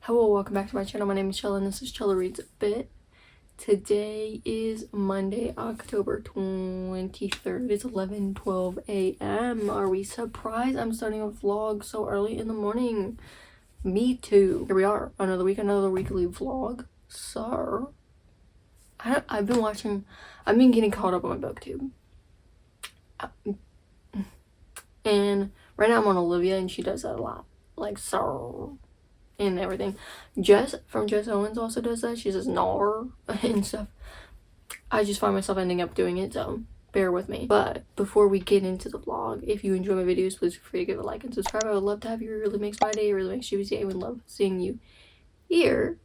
Hello, welcome back to my channel. My name is Chella and this is Chella Reads a Bit. Today is Monday, October 23rd. It's 11:12 a.m. Are we surprised I'm starting a vlog so early in the morning? Me too. Here we are, another week, another weekly vlog. So, I've been getting caught up on my booktube. And right now I'm on Olivia and she does that a lot. Like, so... and everything. Jess from Jess Owens also does that. She says "nar" and stuff. I just find myself ending up doing it, so bear with me. But before we get into the vlog, if you enjoy my videos, please feel free to give a like and subscribe. I would love to have you. It really makes my day. It really makes Shiva's day. I would love seeing you here.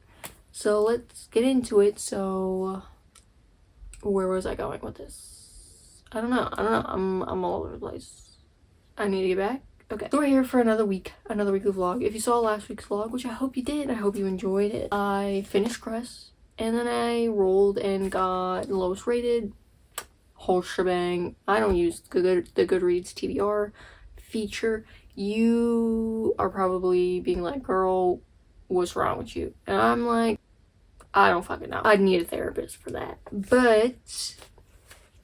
So let's get into it. So where was I going with this? I don't know. I'm all over the place. I need to get back. Okay, so we're here for another week, another weekly vlog. If you saw last week's vlog, which I hope you did, I hope you enjoyed it, I finished Cress, and then I rolled and got the lowest rated, whole shebang. I don't use the Goodreads TBR feature. You are probably being like, girl, what's wrong with you? And I'm like, I don't fucking know. I'd need a therapist for that. But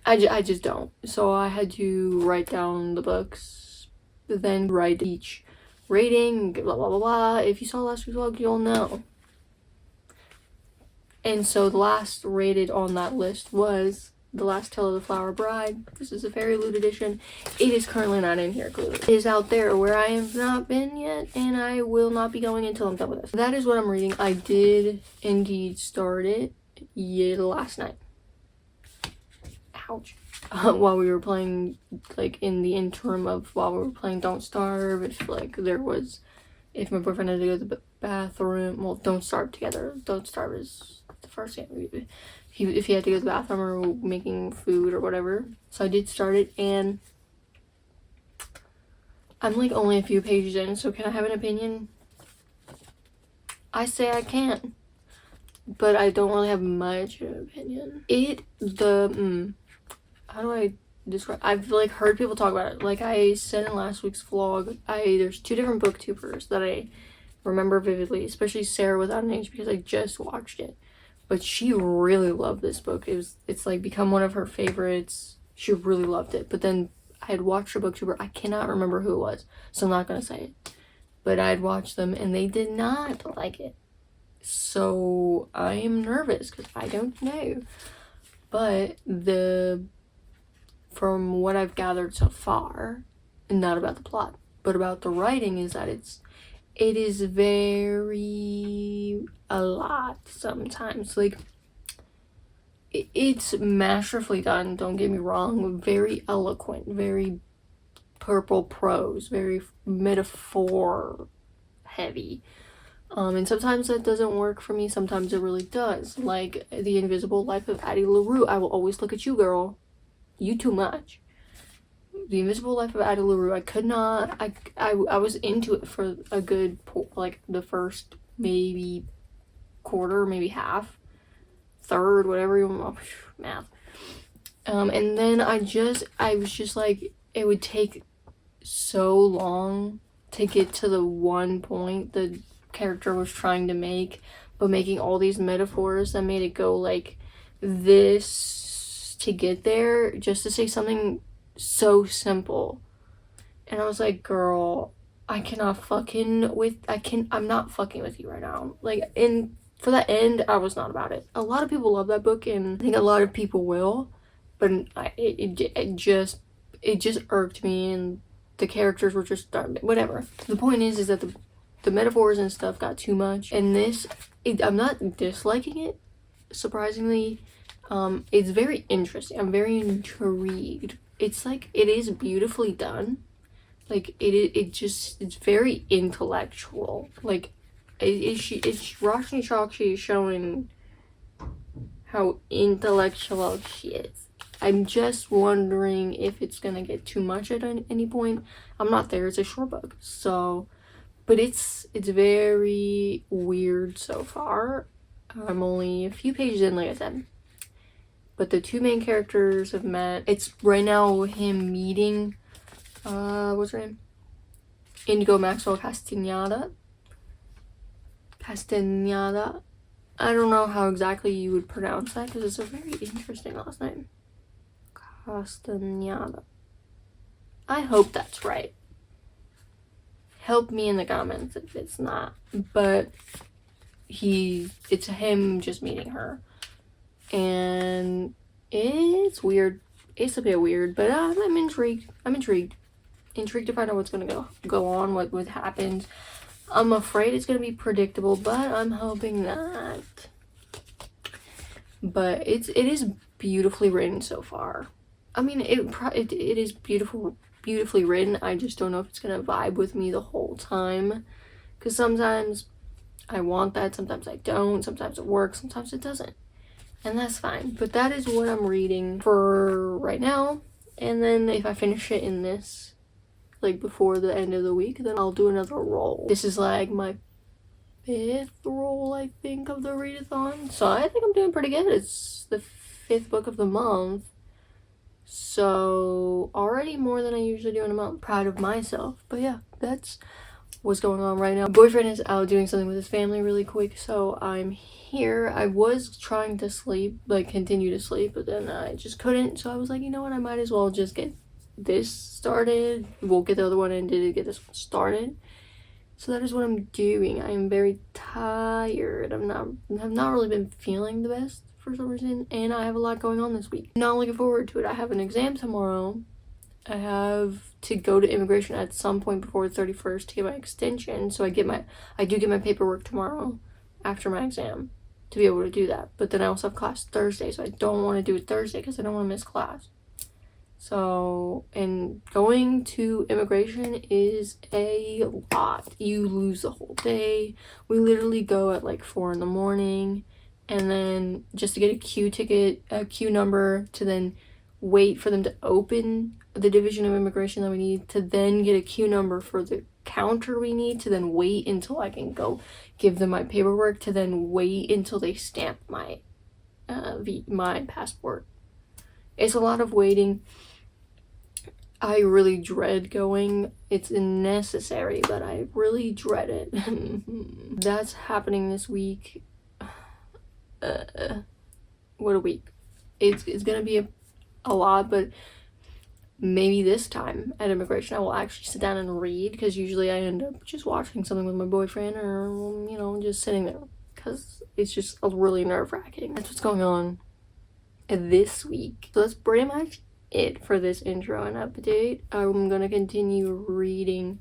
I just don't. So I had to write down the books, then write each rating, blah blah blah blah. If you saw last week's vlog, you'll know. And so the last rated on that list was The Last Tale of the Flower Bride. This is a Fairy Loot edition. It is currently not in here, clearly. It is out there where I have not been yet, and I will not be going until I'm done with this. That is what I'm reading. I did indeed start it last night. Ouch. While we were playing, like in the interim of while we were playing Don't Starve, if like if my boyfriend had to go to the bathroom, well, Don't Starve together. Don't Starve is the first game. If he had to go to the bathroom or making food or whatever. So I did start it, and I'm like only a few pages in, so can I have an opinion? I say I can, but I don't really have much of an opinion. How do I describe? I've like heard people talk about it. Like I said in last week's vlog, there's two different booktubers that I remember vividly, especially Sarah Without an Age, because I just watched it. But she really loved this book. It's like become one of her favorites. She really loved it. But then I had watched a booktuber. I cannot remember who it was, so I'm not gonna say it. But I had watched them and they did not like it. So I am nervous because I don't know. But from what I've gathered so far, not about the plot, but about the writing, is that it is very a lot sometimes. Like, it's masterfully done, don't get me wrong, very eloquent, very purple prose, very metaphor heavy. And sometimes that doesn't work for me, sometimes it really does. Like The Invisible Life of Addie LaRue. I will always look at you, girl. You too much. The Invisible Life of Addie LaRue. I could not. I was into it for a good, like, the first maybe quarter, maybe half, third, whatever you want. Math. And then I was just like, it would take so long to get to the one point the character was trying to make, but making all these metaphors that made it go like this to get there, just to say something so simple. And I was like, girl, I'm not fucking with you right now. Like, and for that end, I was not about it. A lot of people love that book, and I think a lot of people will, but it just irked me, and the characters were just whatever. The point is that the metaphors and stuff got too much, and I'm not disliking it, surprisingly. It's very interesting. I'm very intrigued. It's like, it is beautifully done. Like, it's very intellectual. Like, Roshni Chokshi is showing how intellectual she is. I'm just wondering if it's gonna get too much at any point. I'm not there. It's a short book, so, but it's very weird so far. I'm only a few pages in, like I said. But the two main characters have met. It's right now him meeting, what's her name? Indigo Maxwell Castaneda. Castañeda. I don't know how exactly you would pronounce that because it's a very interesting last name. Castañeda. I hope that's right. Help me in the comments if it's not. But it's him just meeting her. And it's weird. It's a bit weird, but I'm intrigued. Intrigued to find out what's gonna go on, what happens. I'm afraid it's gonna be predictable, but I'm hoping not. But it is beautifully written so far. I mean, it is beautifully written. I just don't know if it's gonna vibe with me the whole time, because sometimes I want that, sometimes I don't, sometimes it works, sometimes it doesn't, and that's fine. But that is what I'm reading for right now, and then if I finish it in this, like before the end of the week, then I'll do another roll. This is like my 5th roll, I think, of the readathon, so I think I'm doing pretty good. It's the 5th book of the month, so already more than I usually do in a month. Proud of myself. But yeah, that's what's going on right now. My boyfriend is out doing something with his family really quick, so I'm here. I was trying to sleep, like continue to sleep, but then I just couldn't, so I was like, you know what, I might as well just get this started. We'll get the other one and get this one started. So that is what I'm doing. I am very tired. I've not really been feeling the best for some reason, and I have a lot going on this week. Not looking forward to it. I have an exam tomorrow. I have to go to immigration at some point before the 31st to get my extension, so I do get my paperwork tomorrow after my exam to be able to do that. But then I also have class Thursday, so I don't want to do it Thursday because I don't want to miss class. So, and going to immigration is a lot. You lose the whole day. We literally go at like 4 in the morning, and then just to get a queue number, to then wait for them to open the division of immigration that we need, to then get a queue number for the counter we need, to then wait until I can go give them my paperwork, to then wait until they stamp my my passport. It's a lot of waiting. I really dread going. It's necessary, but I really dread it. That's happening this week. What a week. It's gonna be a lot, but maybe this time at immigration I will actually sit down and read, because usually I end up just watching something with my boyfriend, or, you know, just sitting there, because it's just really nerve-wracking. That's what's going on this week. So that's pretty much it for this intro and update. I'm gonna continue reading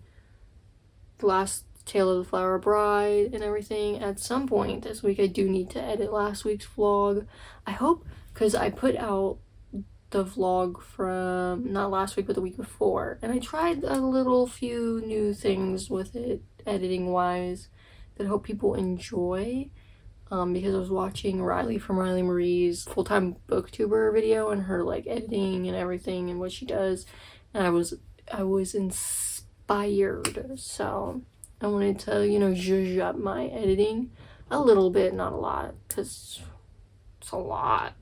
the last Tale of the Flower Bride and everything at some point this week. I do need to edit last week's vlog, I hope, because I put out the vlog from not last week but the week before, and I tried a few new things with it editing wise that I hope people enjoy. Because I was watching Riley from Riley Marie's full-time booktuber video and her like editing and everything and what she does, and I was inspired, so I wanted to, you know, zhuzh up my editing a little bit, not a lot, because it's a lot.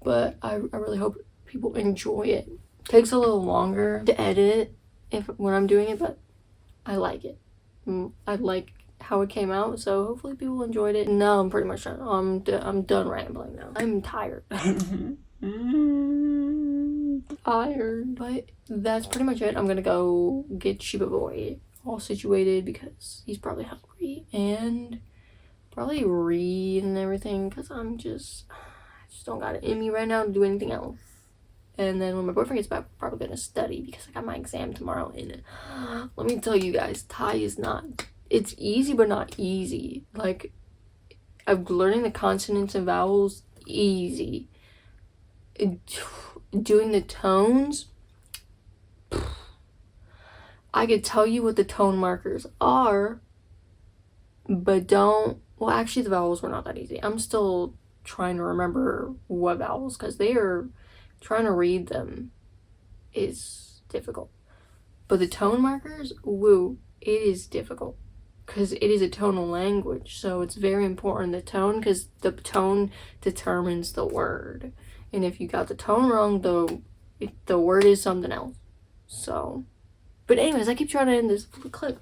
But I really hope people enjoy it. Takes a little longer to edit when I'm doing it, but I like it. I like how it came out, so hopefully people enjoyed it. No, I'm pretty much done. I'm done rambling now. I'm tired. Tired. But that's pretty much it. I'm gonna go get Shiba Boy all situated because he's probably hungry, and probably read and everything, because I just don't got it in me right now to do anything else. And then when my boyfriend gets back, I'm probably gonna study because I got my exam tomorrow. And let me tell you guys, Thai is not, it's easy but not easy. Like, I'm learning the consonants and vowels easy. Doing the tones, I could tell you what the tone markers are, but well, actually the vowels were not that easy. I'm still trying to remember what vowels, because trying to read them is difficult. But the tone markers, woo, it is difficult, because it is a tonal language, so it's very important, the tone, because the tone determines the word, and if you got the tone wrong, the word is something else. So, but anyways, I keep trying to end this clip.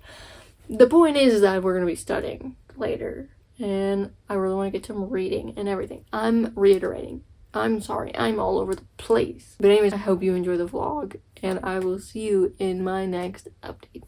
The point is that we're going to be studying later, and I really want to get to reading and everything. I'm reiterating. I'm sorry, I'm all over the place. But anyways, I hope you enjoy the vlog, and I will see you in my next update.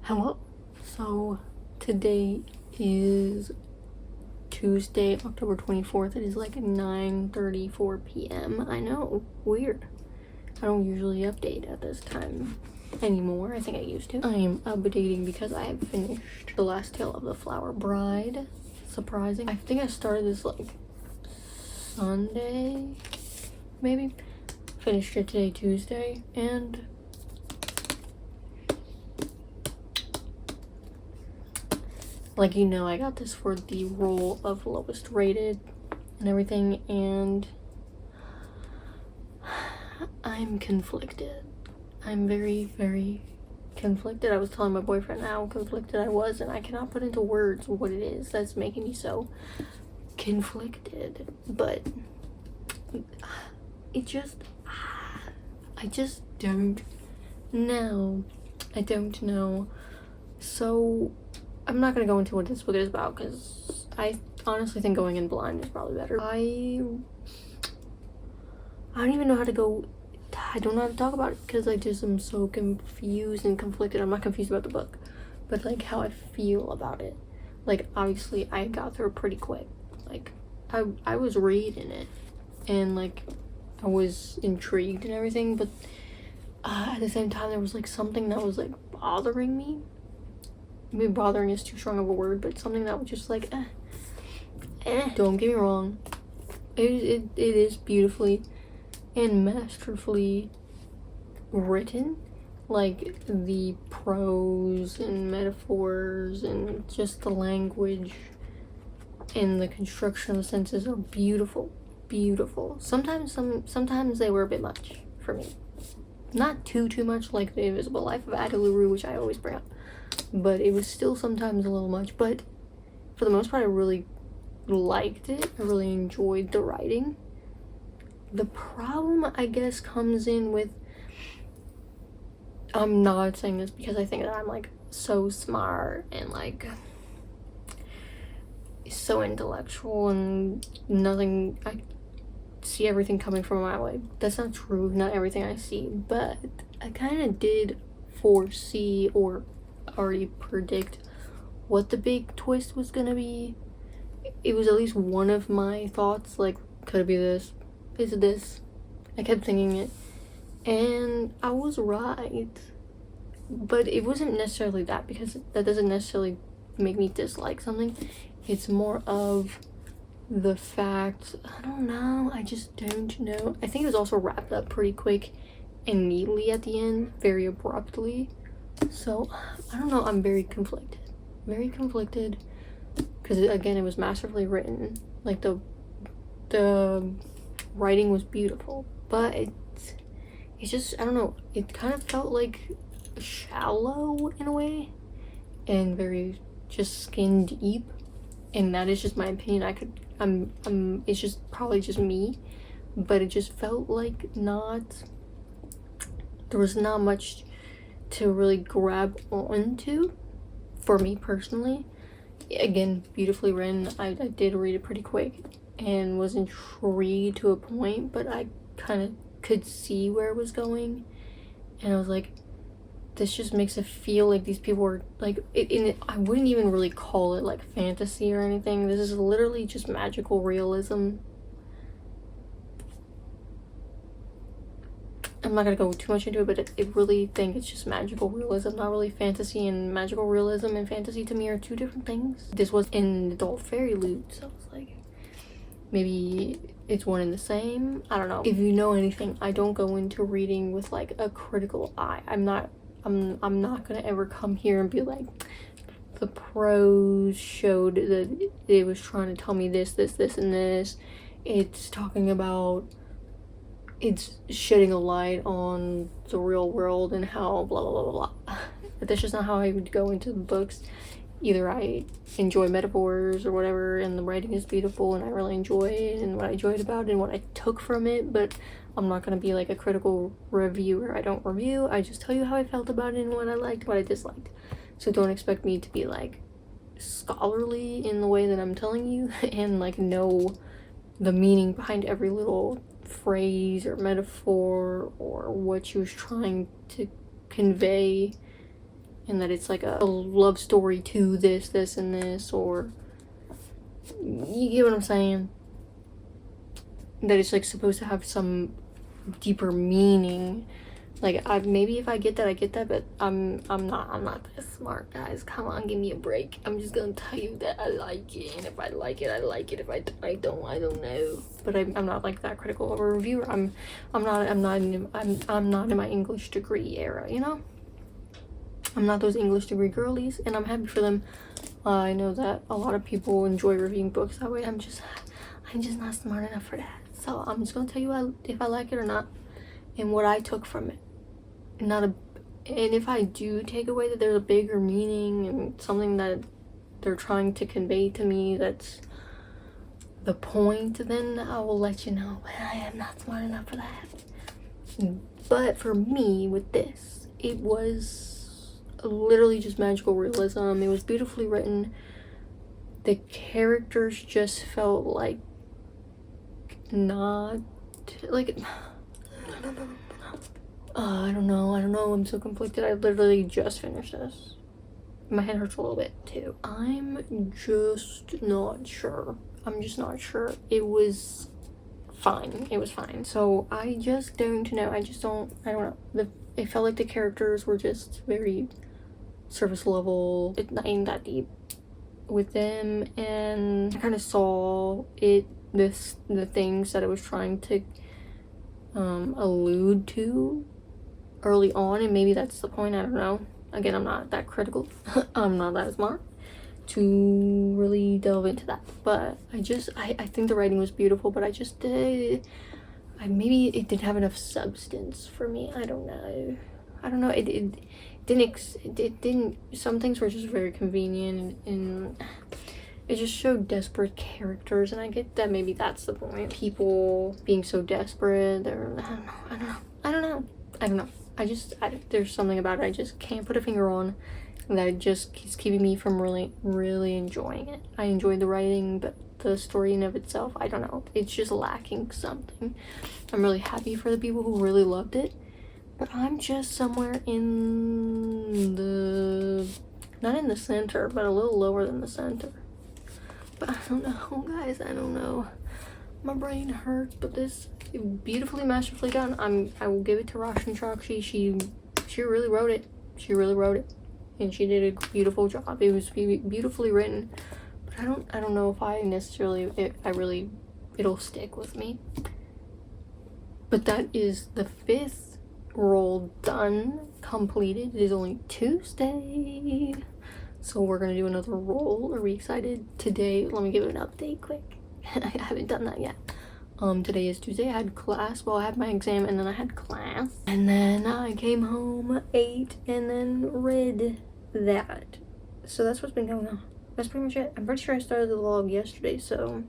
Hello. So today is Tuesday, October 24th. It is like 9:34 p.m. I know, weird. I don't usually update at this time anymore. I think I used to. I am updating because I have finished The Last Tale of the Flower Bride. Surprising. I think I started this like Sunday, maybe. Finished it today, Tuesday, and like, you know, I got this for the role of lowest rated and everything, and I'm conflicted. I'm very, very conflicted. I was telling my boyfriend how conflicted I was, and I cannot put into words what it is that's making me so conflicted. But it just, I just don't know. I don't know. So I'm not gonna go into what this book is about because I honestly think going in blind is probably better. I don't even know how to go. I don't know how to talk about it because I just am so confused and conflicted. I'm not confused about the book, but like how I feel about it. Like, obviously I got through it pretty quick. Like, I was reading it and like I was intrigued and everything, but at the same time there was like something that was like bothering me. Maybe bothering is too strong of a word, but something that was just like Don't get me wrong, it is beautifully and masterfully written. Like, the prose and metaphors and just the language and the construction of the sentences are beautiful. Sometimes they were a bit much for me. Not too much, like The Invisible Life of Ada LaRue, which I always bring up, but it was still sometimes a little much. But for the most part, I really liked it. I really enjoyed the writing. The problem, I guess, comes in with, I'm not saying this because I think that I'm like so smart and like so intellectual and nothing, I see everything coming from my way. That's not true, not everything I see, but I kind of did foresee or already predict what the big twist was gonna be. It was at least one of my thoughts, like, could it be this? Is it this? I kept thinking it, and I was right. But it wasn't necessarily that, because that doesn't necessarily make me dislike something. It's more of the fact, I don't know, I just don't know. I think it was also wrapped up pretty quick and neatly at the end, very abruptly. So I don't know, I'm very conflicted because again, it was masterfully written. Like, the writing was beautiful, but it's just, I don't know, it kind of felt like shallow in a way and very just skin deep, and that is just my opinion. It's just probably just me, but it just felt like there was not much to really grab onto for me personally. Again, beautifully written. I did read it pretty quick and was intrigued to a point, but I kind of could see where it was going, and I was like, this just makes it feel like these people are like I wouldn't even really call it like fantasy or anything. This is literally just magical realism. I'm not gonna go too much into it, but I really think it's just magical realism, not really fantasy. And magical realism and fantasy to me are two different things. This was in adult fairy loot, so it's like maybe it's one and the same. I don't know. If you know anything, I don't go into reading with like a critical eye. I'm not gonna ever come here and be like, the prose showed that it was trying to tell me this, and this. It's talking about, it's shedding a light on the real world and how blah blah blah blah blah. But that's just not how I would go into the books. Either I enjoy metaphors or whatever, and the writing is beautiful and I really enjoy it and what I enjoyed about it and what I took from it, but I'm not gonna be like a critical reviewer. I don't review, I just tell you how I felt about it and what I liked, what I disliked. So don't expect me to be like scholarly in the way that I'm telling you and like know the meaning behind every little phrase or metaphor or what she was trying to convey, and that it's like a love story to this and this, or you get what I'm saying, that it's like supposed to have some deeper meaning. Like maybe if I get that, I get that, but I'm not that smart, guys. Come on, give me a break. I'm just gonna tell you that I like it, and if I like it, I like it. If I don't, I don't know. But I'm not like that critical of a reviewer. I'm not in my English degree era, you know. I'm not those English degree girlies, and I'm happy for them. I know that a lot of people enjoy reviewing books that way. I'm just not smart enough for that. So I'm just gonna tell you if I like it or not, and what I took from it. And if I do take away that there's a bigger meaning and something that they're trying to convey to me that's the point, then I will let you know. But I am not smart enough for that. But for me, with this, it was literally just magical realism. It was beautifully written. The characters just felt like not like I don't know, I'm so conflicted. I literally just finished this. My head hurts a little bit too. I'm just not sure. It was fine. So I just don't know. I don't know. It felt like the characters were just very surface level. It's not even that deep with them, and I kind of saw the things that it was trying to allude to early on, and maybe that's the point. I don't know. Again, I'm not that critical. I'm not that smart to really delve into that, but I think the writing was beautiful, but maybe it didn't have enough substance for me. I don't know. It didn't. Some things were just very convenient, and it just showed desperate characters, and I get that maybe that's the point. People being so desperate. I don't know. There's something about it I just can't put a finger on that it just keeps keeping me from really, really enjoying it. I enjoyed the writing, but the story in of itself, I don't know. It's just lacking something. I'm really happy for the people who really loved it, but I'm just somewhere in the, not in the center, but a little lower than the center. But I don't know, guys. I don't know. My brain hurts, but this beautifully, masterfully done. I will give it to Roshan Chokshi. She really wrote it. And she did a beautiful job. It was beautifully written. But I don't know if I necessarily it'll stick with me. But that is the 5th roll done, completed. It is only Tuesday. So we're gonna do another roll. Are we excited? Today, let me give it an update quick. I haven't done that yet. Today is Tuesday. I had class. Well, I had my exam and then I had class. And then I came home, ate, and then read that. So that's what's been going on. That's pretty much it. I'm pretty sure I started the vlog yesterday, so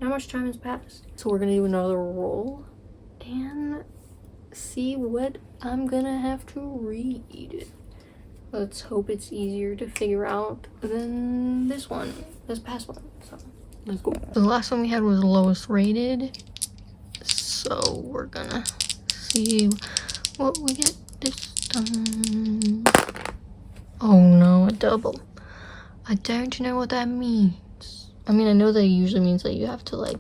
not much time has passed. So we're gonna do another roll and see what I'm gonna have to read. Let's hope it's easier to figure out than this past one. So let's go. The last one we had was lowest rated, so we're gonna see what we get this Oh no, a double. I don't know what that means. I mean, I know that it usually means that you have to like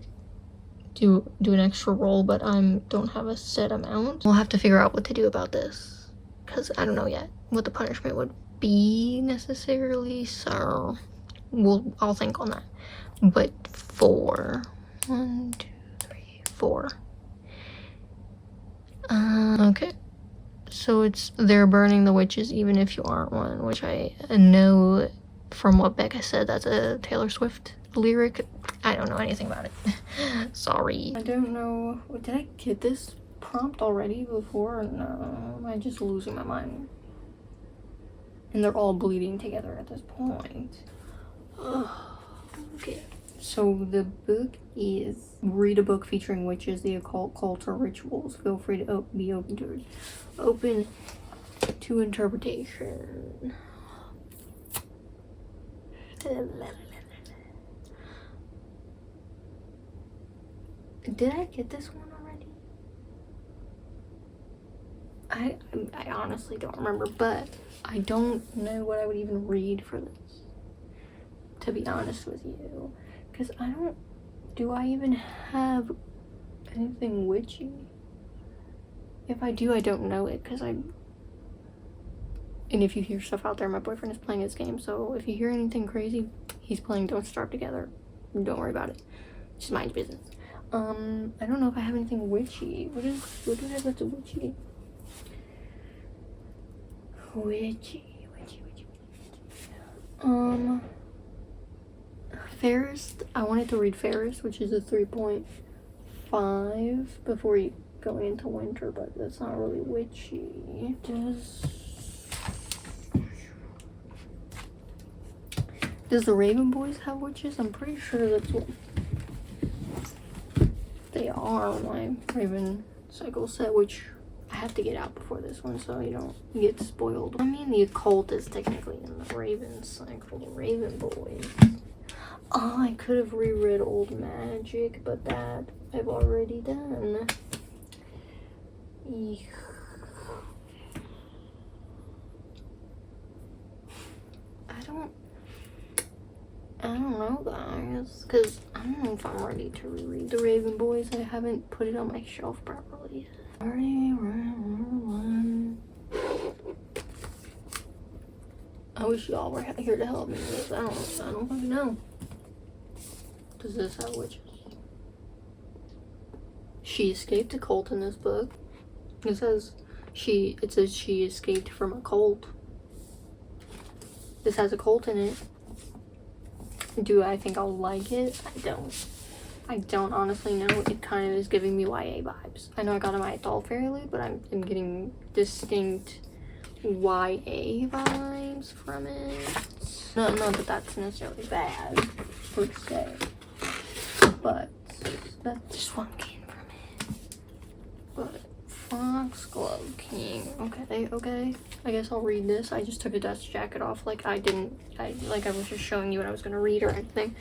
do an extra roll, but I don't have a set amount. We'll have to figure out what to do about this, because I don't know yet what the punishment would be necessarily, so I'll think on that. But 4. 1, 2, 3, 4. Okay. So they're burning the witches even if you aren't one, which I know from what Becca said, that's a Taylor Swift lyric. I don't know anything about it. Sorry. I don't know. Did I get this prompt already before? Or no, am I just losing my mind? And they're all bleeding together at this point. Okay. So the book is read a book featuring witches, the occult, cults, or rituals. Feel free to be open to it. Open to interpretation. Did I get this one already? I honestly don't remember, but I don't know what I would even read for this, to be honest with you, because do I even have anything witchy? If I do, I don't know it, because and if you hear stuff out there, my boyfriend is playing this game, so if you hear anything crazy, he's playing Don't Starve Together. Don't worry about it. Just mind your business. I don't know if I have anything witchy. What do I have that's witchy? Witchy. Ferris. I wanted to read Ferris, which is a 3.5 before you go into winter, but that's not really witchy. Does the Raven Boys have witches? I'm pretty sure that's what they are on my Raven cycle set, which I have to get out before this one so you don't get spoiled. I mean, the occult is technically in the Raven cycle, the Raven Boys. Oh, I could have reread Old Magic, but that I've already done. Eek. I don't know, guys, because I don't know if I'm ready to reread the Raven Boys. I haven't put it on my shelf properly. I wish y'all were here to help me with this. I don't fucking know. Does this have witches? She escaped a cult in this book. It says she escaped from a cult. This has a cult in it. Do I think I'll like it? I don't honestly know. It kind of is giving me YA vibes. I know I got my adult fairy loot, but I'm getting distinct YA vibes from it. Not that that's necessarily bad per se, but that's just what I'm getting from it. But Foxglove King. Okay. I guess I'll read this. I just took a dust jacket off. Like I was just showing you what I was gonna read or anything.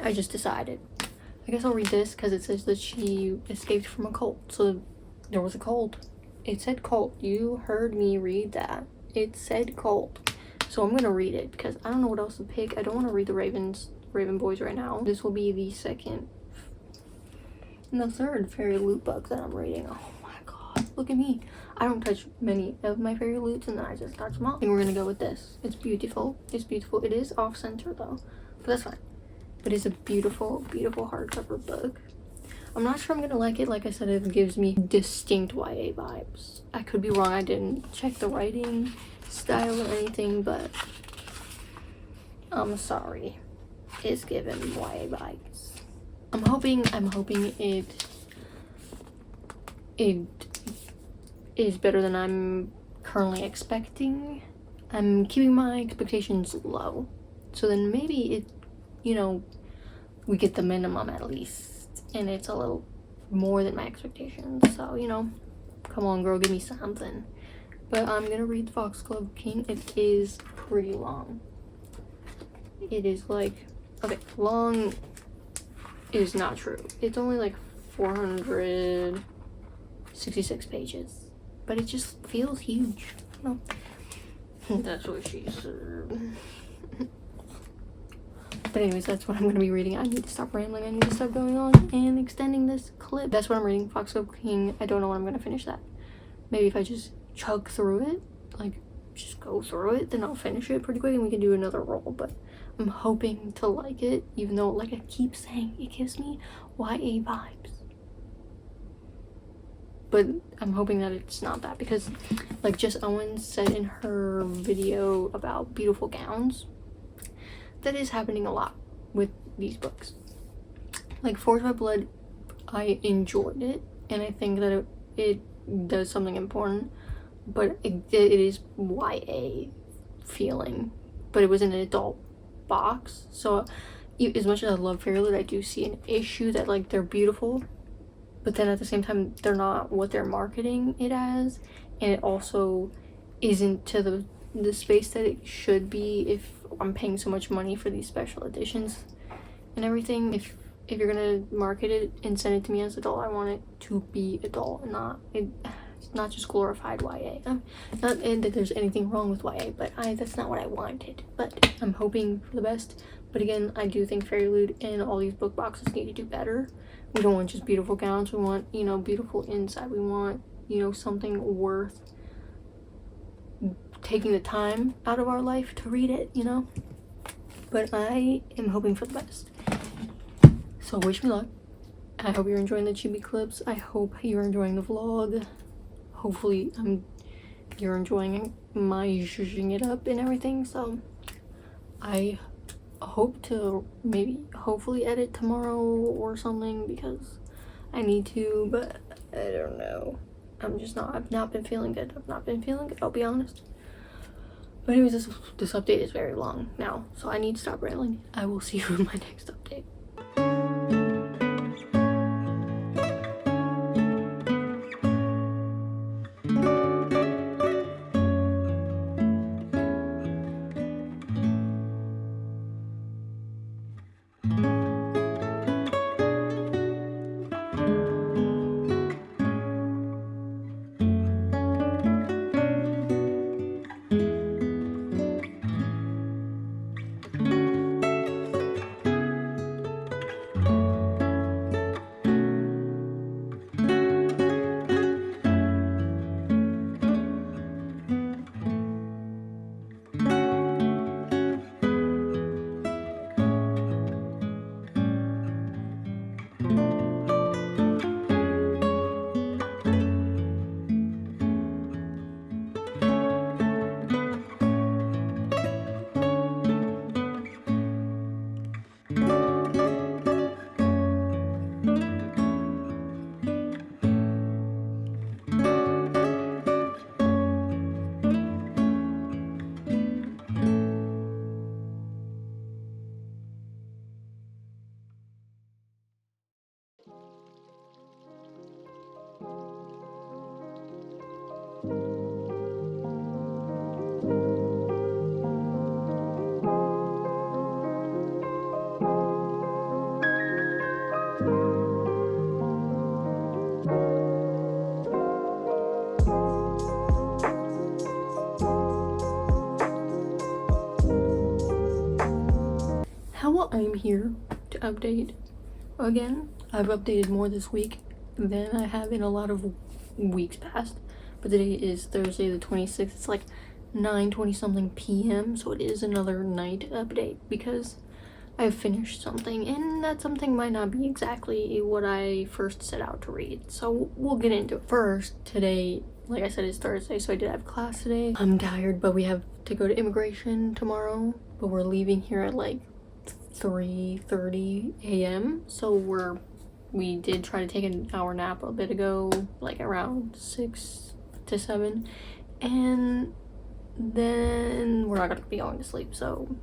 I just decided. I guess I'll read this because it says that she escaped from a cult. So there was a cult. It said cult. You heard me read that. It said cult. So I'm gonna read it because I don't know what else to pick. I don't want to read the Raven Boys right now. This will be the second and the third fairy loot book that I'm reading. Oh my god, look at me. I don't touch many of my fairy loots and then I just touch them all. I think we're gonna go with this. It's beautiful. It is off center though, but that's fine. But it's a beautiful hardcover book. I'm not sure I'm gonna like it. Like I said, it gives me distinct YA vibes. I could be wrong. I didn't check the writing style or anything, but I'm sorry. It's given YA vibes. I'm hoping it is better than I'm currently expecting. I'm keeping my expectations low. So then maybe we get the minimum at least. And it's a little more than my expectations. So, come on, girl, give me something. But I'm gonna read Foxglove King. It is pretty long. It is long is not true. It's only like 466 pages. But it just feels huge. don't know. That's what she said. But anyways, that's what I'm going to be reading. I need to stop rambling. I need to stop going on and extending this clip. That's what I'm reading, Foxglove King. I don't know when I'm going to finish that. Maybe if I just chug through it, like just go through it, then I'll finish it pretty quick and we can do another roll. But I'm hoping to like it, even though, like I keep saying, it gives me YA vibes. But I'm hoping that it's not that, because like Jess Owens said in her video about beautiful gowns, that is happening a lot with these books. Like Forged by Blood, I enjoyed it, and I think that it does something important, but it is YA feeling, but it was in an adult box. So as much as I love Fairyloot, I do see an issue that like they're beautiful, but then at the same time they're not what they're marketing it as, and it also isn't to the space that it should be if I'm paying so much money for these special editions and everything. If you're gonna market it and send it to me as adult, I want it to be adult and not just glorified YA. Not that there's anything wrong with YA, but that's not what I wanted. But I'm hoping for the best. But again, I do think Fairyloot and all these book boxes need to do better. We don't want just beautiful gowns. We want, you know, beautiful inside. We want, you know, something worth taking the time out of our life to read it, you know. But I am hoping for the best. So wish me luck. I hope you're enjoying the chibi clips. I hope you're enjoying the vlog. Hopefully you're enjoying my zhuzhing it up and everything. So I hope to hopefully edit tomorrow or something, because I need to, but I don't know. I've not been feeling good. I'll be honest. But anyways, this update is very long now, so I need to stop rambling. I will see you in my next update. I'm here to update again. I've updated more this week than I have in a lot of weeks past, but today is Thursday the 26th. It's like 9:20 something p.m. so it is another night update because I've finished something, and that something might not be exactly what I first set out to read, so we'll get into it. First, today, like I said, it's Thursday, so I did have class today. I'm tired, but we have to go to immigration tomorrow, but we're leaving here at like 3:30 a.m. so we did try to take an hour nap a bit ago, like around 6 to 7, and then we're not gonna be going to sleep, so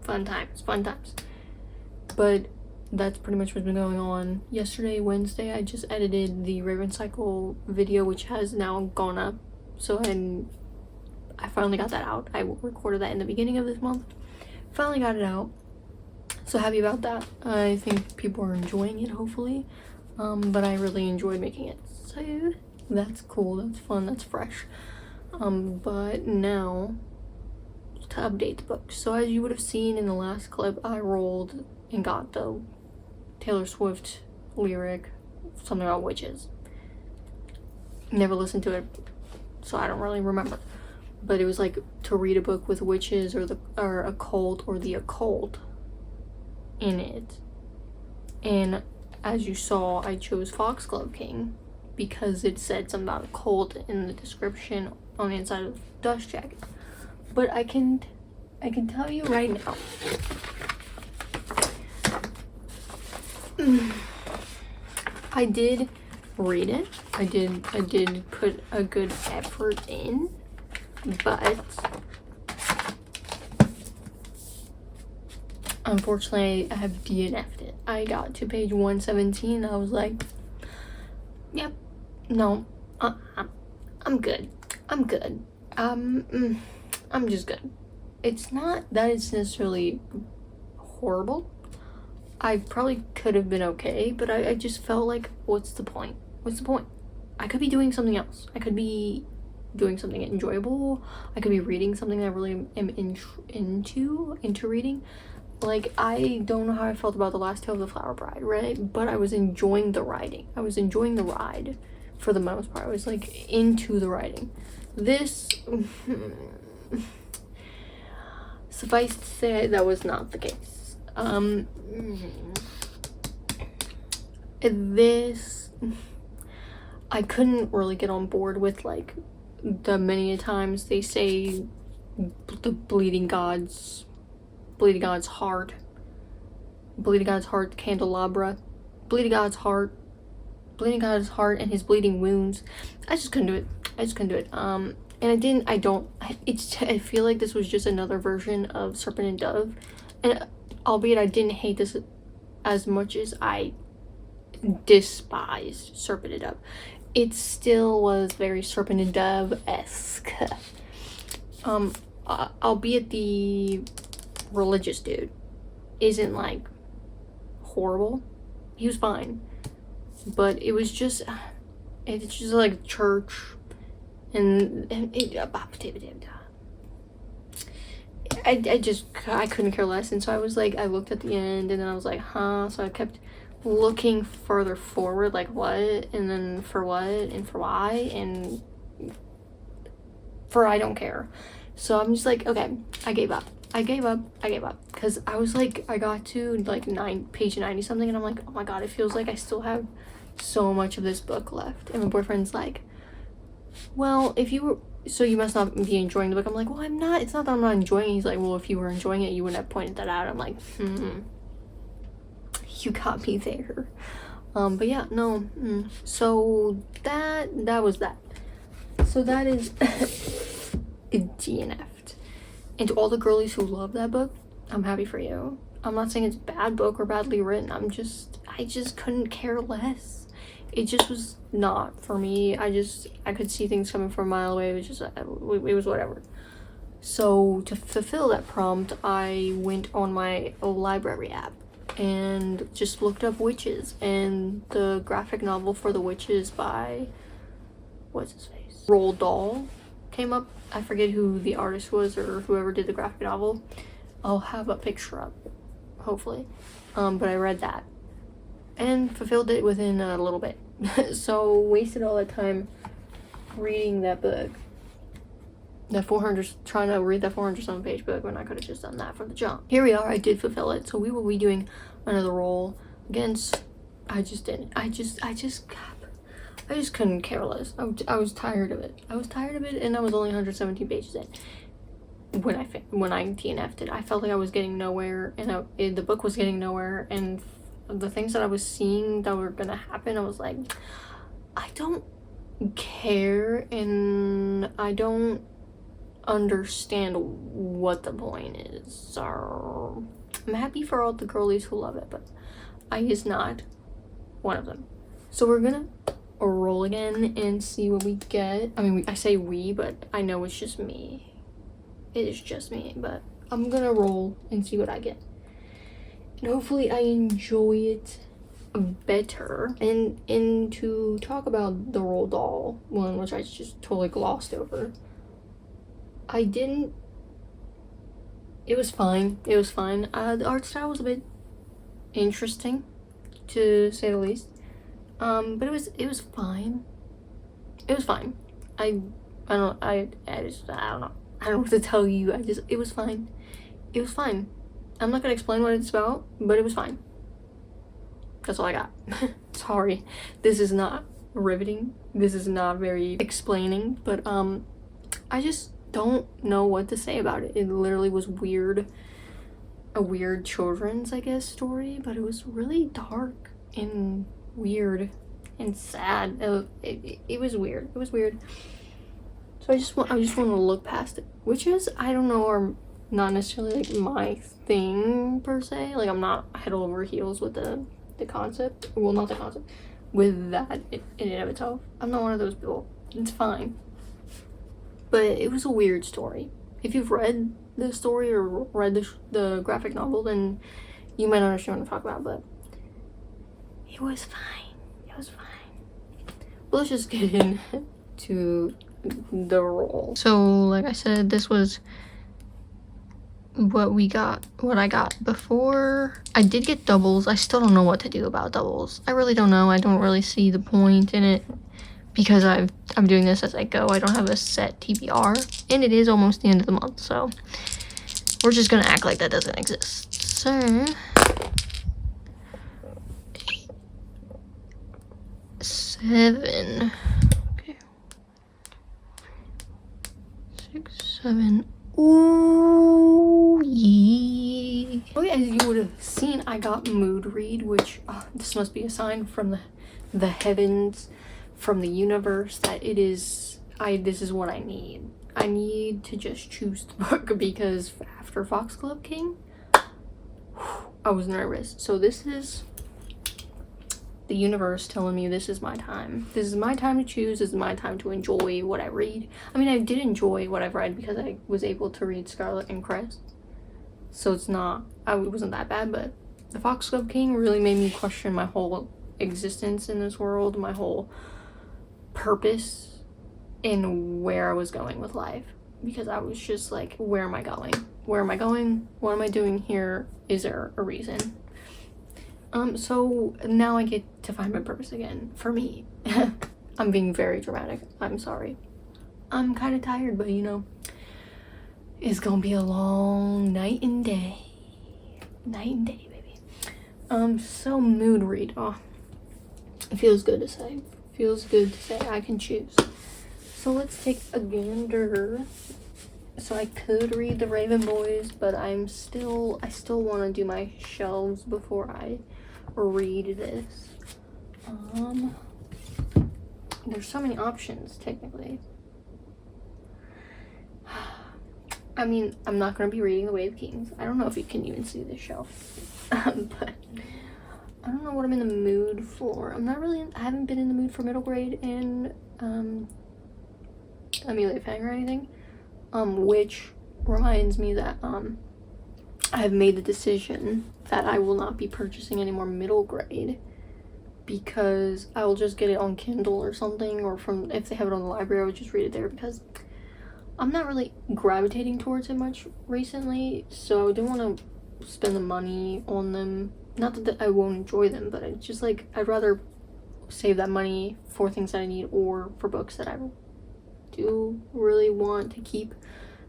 fun times. But that's pretty much what's been going on. Yesterday, Wednesday, I just edited the Raven Cycle video, which has now gone up, so I finally got that out. I recorded that in the beginning of this month, finally got it out. So happy about that. I think people are enjoying it, hopefully. But I really enjoyed making it. So that's cool, that's fun, that's fresh. But now to update the book. So as you would have seen in the last clip, I rolled and got the Taylor Swift lyric, something about witches. Never listened to it, so I don't really remember. But it was like to read a book with witches or occult or the occult in it. And as you saw, I chose Foxglove King because it said something about occult in the description on the inside of the dust jacket. But I can tell you right now, I did read it. I did put a good effort in, but unfortunately I have DNF'd it. I got to page 117. I was like, yep, no, I'm good. I'm good. I'm just good. It's not that it's necessarily horrible. I probably could have been okay, but I just felt like, what's the point? What's the point? I could be doing something else. I could be doing something enjoyable. I could be reading something that I really am into reading. Like, I don't know how I felt about The Last Tale of the Flower Bride, right? But I was enjoying the writing. I was enjoying the ride for the most part. I was like into the writing. This suffice to say, that was not the case. This, I couldn't really get on board with, like, the many a times they say the bleeding god's heart, candelabra, bleeding god's heart and his bleeding wounds. I just couldn't do it. And I feel like this was just another version of Serpent and Dove, and albeit I didn't hate this as much as I despised Serpent and Dove, it still was very Serpent and Dove-esque. Albeit the religious dude isn't like horrible. He was fine, but it's just like church and I couldn't care less. And so I was like, I looked at the end and then I was like, huh? So I kept looking further forward, like what, and then for what, and for why, and for I don't care. So I'm just like, okay, I gave up because I was like, I got to like page 90 something, and I'm like, oh my god, it feels like I still have so much of this book left. And my boyfriend's like, well, so you must not be enjoying the book. I'm like, well, I'm not. It's not that I'm not enjoying it. He's like, well, if you were enjoying it, you wouldn't have pointed that out. I'm like, you got me there. But yeah, no. So that was that. So that is DNF'd. And to all the girlies who love that book, I'm happy for you. I'm not saying it's a bad book or badly written. I just couldn't care less. It just was not for me. I could see things coming from a mile away. It was whatever. So to fulfill that prompt, I went on my library app and just looked up witches, and the graphic novel for the witches by what's his face, Roald Dahl came up. I forget who the artist was or whoever did the graphic novel. I'll have a picture up, hopefully. But I read that and fulfilled it within a little bit. So wasted all that time reading that book, trying to read that 400 some page book, when I could have just done that from the jump. Here we are. I did fulfill it. So we will be doing another roll against. I just didn't. I just couldn't care less. I was tired of it. And I was only 117 pages in when I DNF'd it. I felt like I was getting nowhere, and the book was getting nowhere, and the things that I was seeing that were gonna happen, I was like, I don't care, and I don't understand what the point is. So I'm happy for all the girlies who love it, but I is not one of them. So we're gonna roll again and see what we get. I mean, I say we, but I know it's just me. It is just me, but I'm gonna roll and see what I get. And hopefully I enjoy it better. And to talk about the Roald Dahl one, which I just totally glossed over, I didn't. It was fine. It was fine. The art style was a bit interesting, to say the least. But it was fine. It was fine. I don't know. I don't know. I don't know what to tell you. It was fine. It was fine. I'm not gonna explain what it's about, but it was fine. That's all I got. Sorry. This is not riveting. This is not very explaining, but I just don't know what to say about it. It literally was weird. A weird children's, I guess, story, but it was really dark and weird and sad. It was weird. It was weird. So I just want to look past it, which is, I don't know, are not necessarily like my thing per se. Like, I'm not head over heels with the concept. Well, not the concept, with that in and of itself. I'm not one of those people. It's fine. But it was a weird story. If you've read the story or read the graphic novel, then you might understand what I'm talking about, but it was fine. It was fine. But let's just get into the role. So, like I said, this was what I got before. I did get doubles. I still don't know what to do about doubles. I really don't know. I don't really see the point in it because I'm doing this as I go. I don't have a set TBR, and it is almost the end of the month, so we're just gonna act like that doesn't exist. So 7. Okay. 6, 7. Ooh, yeah. Okay, as you would have seen, I got mood read, which this must be a sign from the heavens, from the universe, that it is. This is what I need. I need to just choose the book, because after Foxglove King, I was nervous. So this is the universe telling me this is my time. This is my time to choose. This is my time to enjoy what I read. I mean, I did enjoy what I've read because I was able to read Scarlet and Crest. So it wasn't that bad, but the Foxglove King really made me question my whole existence in this world, my whole purpose, and where I was going with life. Because I was just like, where am I going? Where am I going? What am I doing here? Is there a reason? So now I get to find my purpose again, for me. I'm being very dramatic. I'm sorry. I'm kind of tired, but you know, it's gonna be a long night and day. Night and day, baby. So mood read. Oh, it feels good to say. Feels good to say I can choose. So let's take a gander. So I could read the Raven Boys, but I still want to do my shelves before I read this. There's so many options technically. I mean, I'm not going to be reading The Way of Kings. I don't know if you can even see this shelf. But I don't know what I'm in the mood for. I haven't been in the mood for middle grade and Amelia Fang or anything. Which reminds me that I have made the decision that I will not be purchasing any more middle grade, because I will just get it on Kindle or something, or if they have it on the library, I would just read it there, because I'm not really gravitating towards it much recently, so I don't want to spend the money on them. Not that I won't enjoy them, but it's just like, I'd rather save that money for things that I need or for books that I do really want to keep.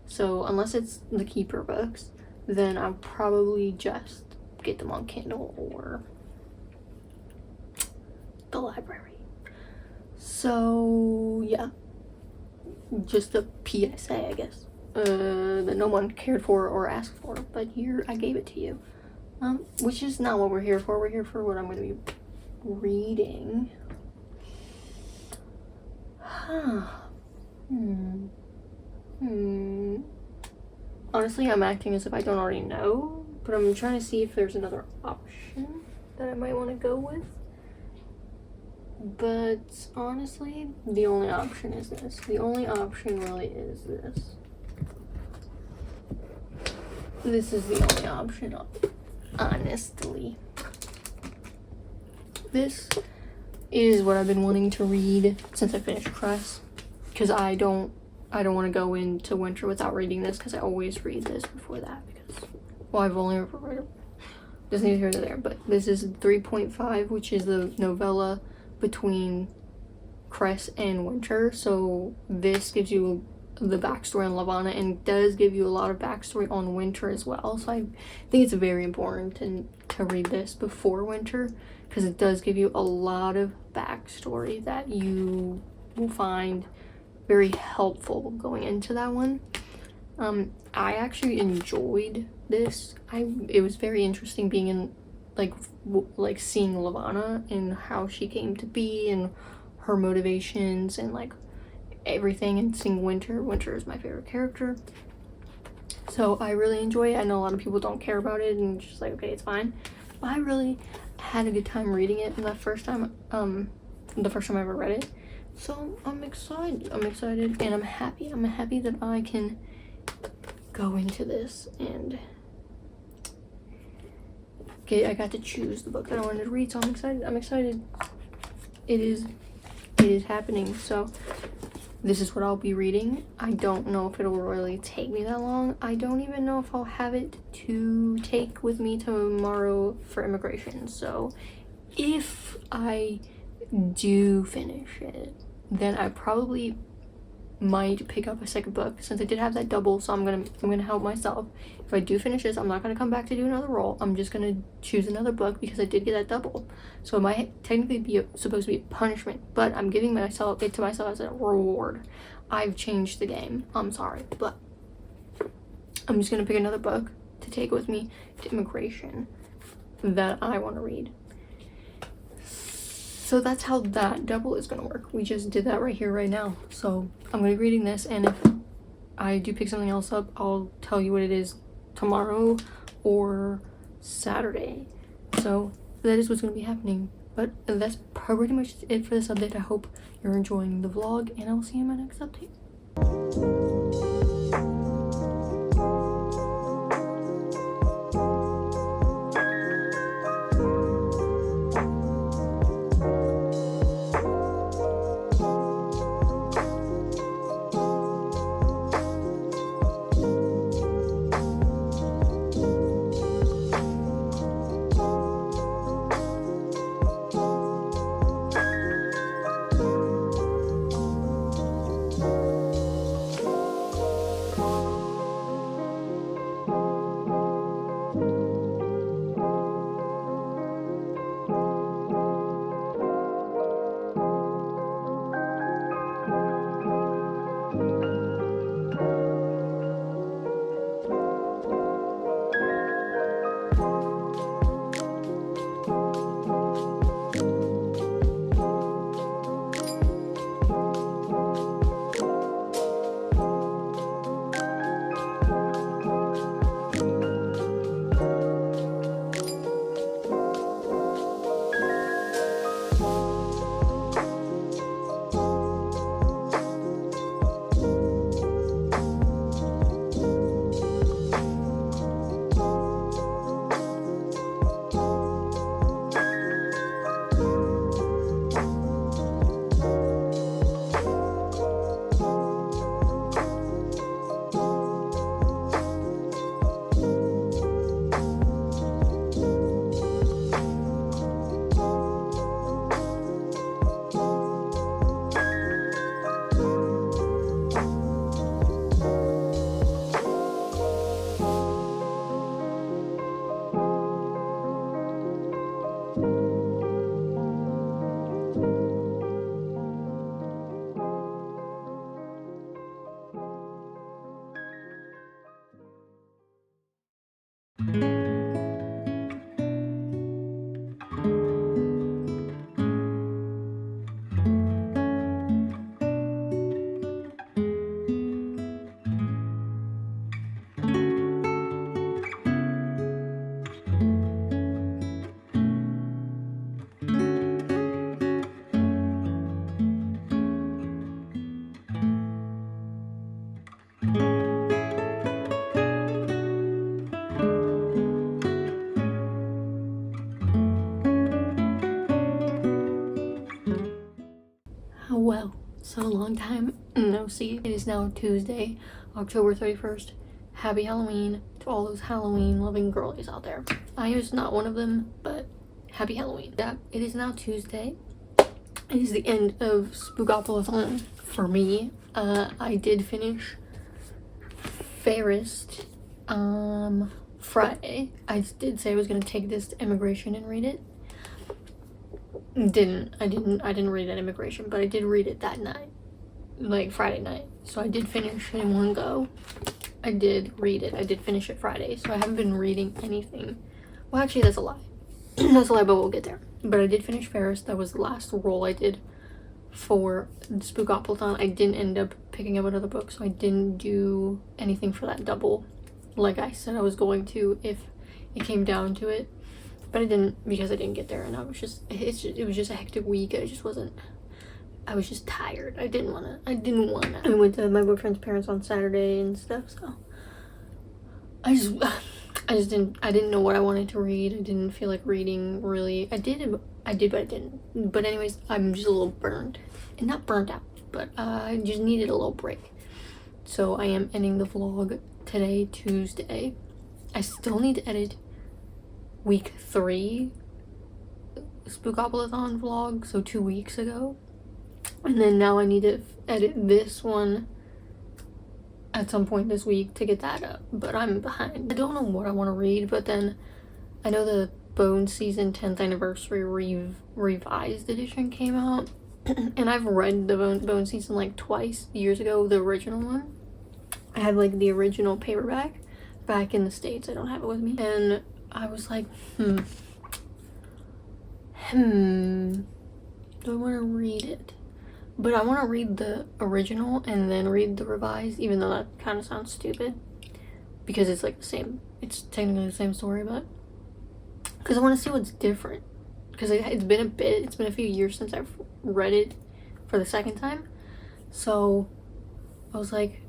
So unless it's the keeper books, then I'll probably just get them on Kindle or the library. So yeah, just a PSA, I guess, that no one cared for or asked for, but here I gave it to you. Which is not what we're here for. We're here for what I'm going to be reading. Honestly, I'm acting as if I don't already know, but I'm trying to see if there's another option that I might want to go with. But honestly, the only option is this. The only option really is this. This is the only option, honestly. This is what I've been wanting to read since I finished Crest, because I don't I don't want to go into winter without reading this, because I always read this before that, because, well, I've only ever read it. Just neither here nor there, but this is 3.5, which is the novella between Cress and Winter. So this gives you the backstory on Levana, and does give you a lot of backstory on Winter as well. So I think it's very important to read this before Winter, because it does give you a lot of backstory that you will find very helpful going into that one. I actually enjoyed this. It was very interesting being in like seeing Levana and how she came to be and her motivations and like everything, and seeing Winter. Winter is my favorite character, so I really enjoy it. I know a lot of people don't care about it and just like, okay, it's fine, but I really had a good time reading it the first time I ever read it. So I'm excited and I'm happy that I can go into this and I got to choose the book that I wanted to read. So I'm excited. It is happening. So this is what I'll be reading. I don't know if it'll really take me that long. I don't even know if I'll have it to take with me tomorrow for immigration. So if I do finish it, then I probably might pick up a second book, since I did have that double. So I'm gonna help myself. If I do finish this, I'm not gonna come back to do another roll. I'm just gonna choose another book because I did get that double. So it might technically be supposed to be a punishment, but I'm giving it to myself as a reward. I've changed the game. I'm sorry, but I'm just gonna pick another book to take with me to immigration that I want to read. So that's how that double is gonna work. We just did that right here, right now. So I'm gonna be reading this, and if I do pick something else up, I'll tell you what it is tomorrow or Saturday. So that is what's gonna be happening. But that's pretty much it for this update. I hope you're enjoying the vlog, and I'll see you in my next update. Well, so long time no see. It is now Tuesday, October 31st. Happy Halloween to all those Halloween loving girlies out there. I was not one of them, but happy Halloween. Yeah, it is now Tuesday. It is the end of Spookoplathon for me. I did finish Fairest Friday. I did say I was gonna take this to immigration and read it. I didn't read it at immigration, but I did read it that night, like Friday night. So I did finish it in one go. I did read it. I did finish it Friday, so I haven't been reading anything. Well, actually, that's a lie. That's a lie, but we'll get there. But I did finish Ferris. That was the last roll I did for Spookoplathon. I didn't end up picking up another book, so I didn't do anything for that double, like I said I was going to if it came down to it. But I didn't, because I didn't get there, and I was just, it was just a hectic week. I was just tired. I didn't want to. I went to my boyfriend's parents on Saturday and stuff, so I didn't know what I wanted to read. I didn't feel like reading, really. I did, but I didn't. But anyways, I'm just a little burned. And not burned out, but I just needed a little break. So I am ending the vlog today, Tuesday. I still need to edit week 3 Spookoplathon vlog, so 2 weeks ago. And then now I need to edit this one at some point this week to get that up, but I'm behind. I don't know what I want to read, but then I know the Bone Season 10th Anniversary revised edition came out, and I've read the Bone Season like twice years ago, the original one. I have like the original paperback back in the States. I don't have it with me, and I was like, do I want to read it? But I want to read the original and then read the revised, even though that kind of sounds stupid. Because it's like the same, it's technically the same story, but because I want to see what's different. Because it's been a few years since I've read it for the second time. So I was like,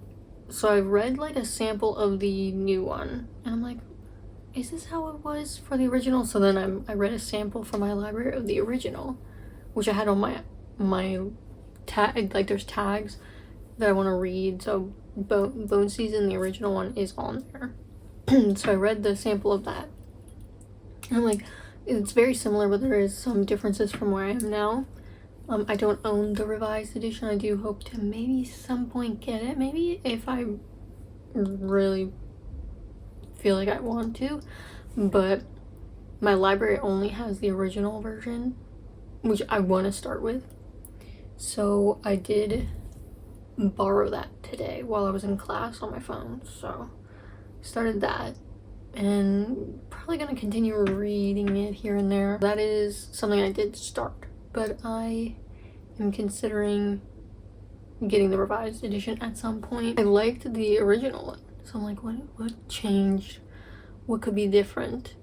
so I read like a sample of the new one. And I'm like, is this how it was for the original? So then I read a sample from my library of the original, which I had on my tag, like there's tags that I want to read. So Bone Season, the original one, is on there. So I read the sample of that, and I'm like, it's very similar, but there is some differences from where I am now. I don't own the revised edition. I do hope to maybe some point get it, maybe if I really feel like I want to, but my library only has the original version, which I want to start with. So I did borrow that today while I was in class on my phone, so started that, and probably gonna continue reading it here and there. That is something I did start, but I am considering getting the revised edition at some point. I liked the original one, so I'm like, what changed? What could be different?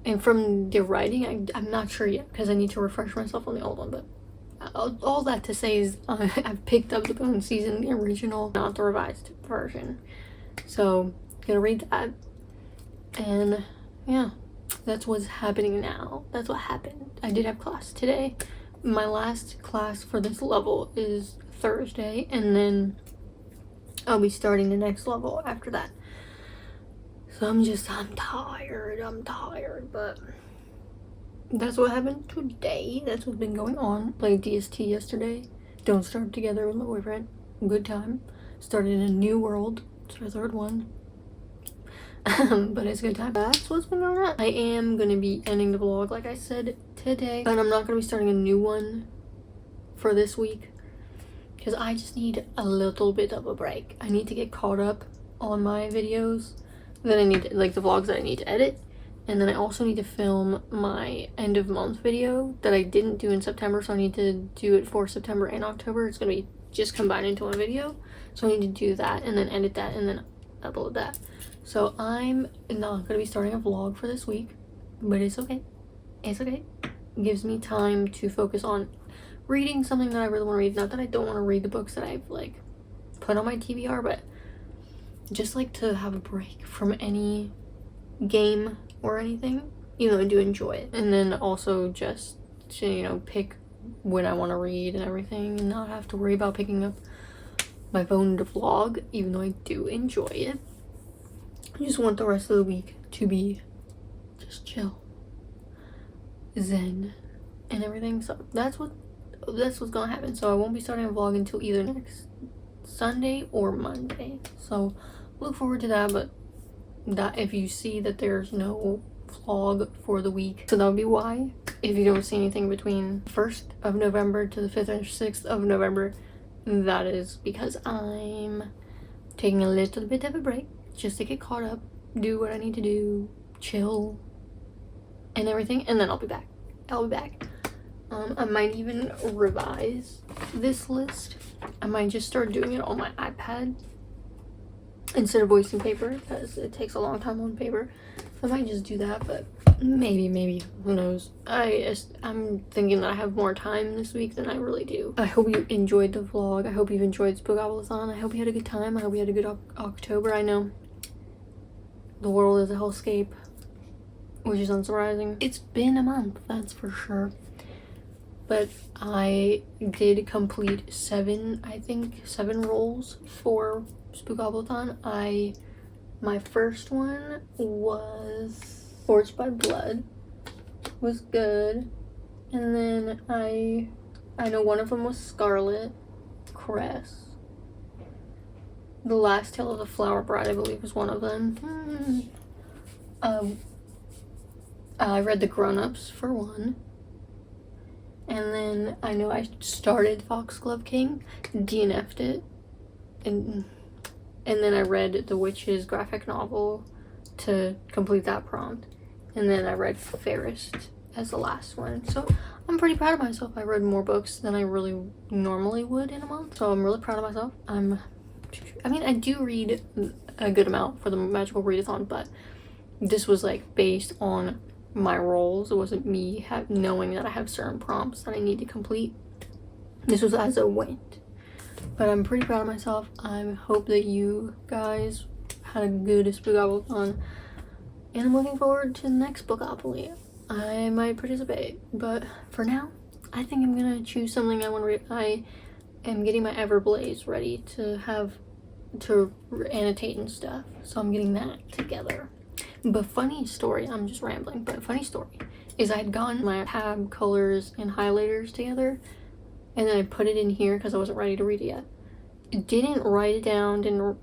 And from the writing, I'm not sure yet, because I need to refresh myself on the old one, but all that to say is I've picked up the Bone Season, the original, not the revised version. So gonna read that, and yeah, that's what's happening now. That's what happened. I did have class today. My last class for this level is Thursday, and then I'll be starting the next level after that. So I'm tired, but that's what happened today. That's what's been going on. Played DST yesterday. Don't Starve Together with my boyfriend. Good time. Started in a new world. It's our third one. But it's a good time. That's what's been going on. I am going to be ending the vlog, like I said, today. And I'm not going to be starting a new one for this week, because I just need a little bit of a break. I need to get caught up on my videos. Then I need, like, the vlogs that I need to edit. And then I also need to film my end of month video that I didn't do in September, so I need to do it for September and October. It's going to be just combined into one video. So I need to do that and then edit that and then upload that. So I'm not going to be starting a vlog for this week, but it's okay. It's okay. It gives me time to focus on reading something that I really want to read. Not that I don't want to read the books that I've, like, put on my TBR, but just like to have a break from any game or anything, you know, I do enjoy it. And then also just to, you know, pick when I want to read and everything, and not have to worry about picking up my phone to vlog, even though I do enjoy it. I just want the rest of the week to be just chill, zen, and everything. So that's what's gonna happen. So I won't be starting a vlog until either next Sunday or Monday. So look forward to that. But that if you see that there's no vlog for the week, so that would be why. If you don't see anything between 1st of November to the 5th or 6th of November, that is because I'm taking a little bit of a break just to get caught up, do what I need to do, chill, and everything, and then I'll be back. I might even revise this list. I might just start doing it on my iPad instead of voicing paper, because it takes a long time on paper. I might just do that, but maybe, who knows. I'm thinking that I have more time this week than I really do. I hope you enjoyed the vlog. I hope you've enjoyed Spookoplathon. I hope you had a good time. I hope you had a good October. I know the world is a hellscape, which is unsurprising. It's been a month, that's for sure. But I did complete 7 rolls for Spookoplathon. My first one was Forged by Blood, was good, and then I know one of them was Scarlet Cress. The Last Tale of the Flower Bride, I believe, was one of them. I read The Grown-Ups for one. And then I know I started Foxglove King, DNF'd it. And then I read The Witch's graphic novel to complete that prompt. And then I read Fairest as the last one. So I'm pretty proud of myself. I read more books than I really normally would in a month. So I'm really proud of myself. I do read a good amount for the Magical Readathon, but this was like based on my roles. It wasn't me knowing that I have certain prompts that I need to complete. This was as it went. But I'm pretty proud of myself. I hope that you guys had a good Spookoplathon, and I'm looking forward to the next Spookopoly. I might participate, but for now, I think I'm gonna choose something I want to read. I am getting my Everblaze ready to annotate and stuff, so I'm getting that together. But funny story, I'm just rambling, but funny story is I had gotten my tab colors and highlighters together, and then I put it in here because I wasn't ready to read it yet. Didn't write it down, didn't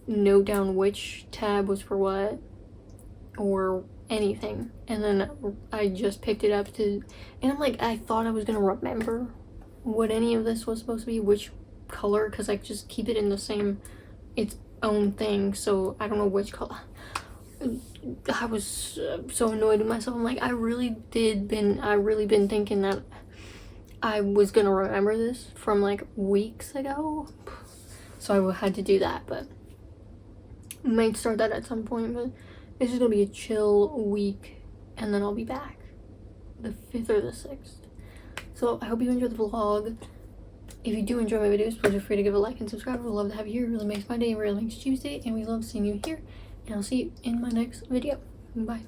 note down which tab was for what or anything, and then I just picked it up and I'm like, I thought I was gonna remember what any of this was supposed to be, which color, because I just keep it in the same, its own thing, so I don't know which color. I was so annoyed with myself. I'm like, I really been thinking that I was gonna remember this from like weeks ago, so I had to do that. But I might start that at some point, but this is gonna be a chill week, and then I'll be back the 5th or the 6th. So I hope you enjoyed the vlog. If you do enjoy my videos, please feel free to give a like and subscribe. We'd love to have you here. It really makes my day. It really makes Tuesday, and we love seeing you here. And I'll see you in my next video. Bye.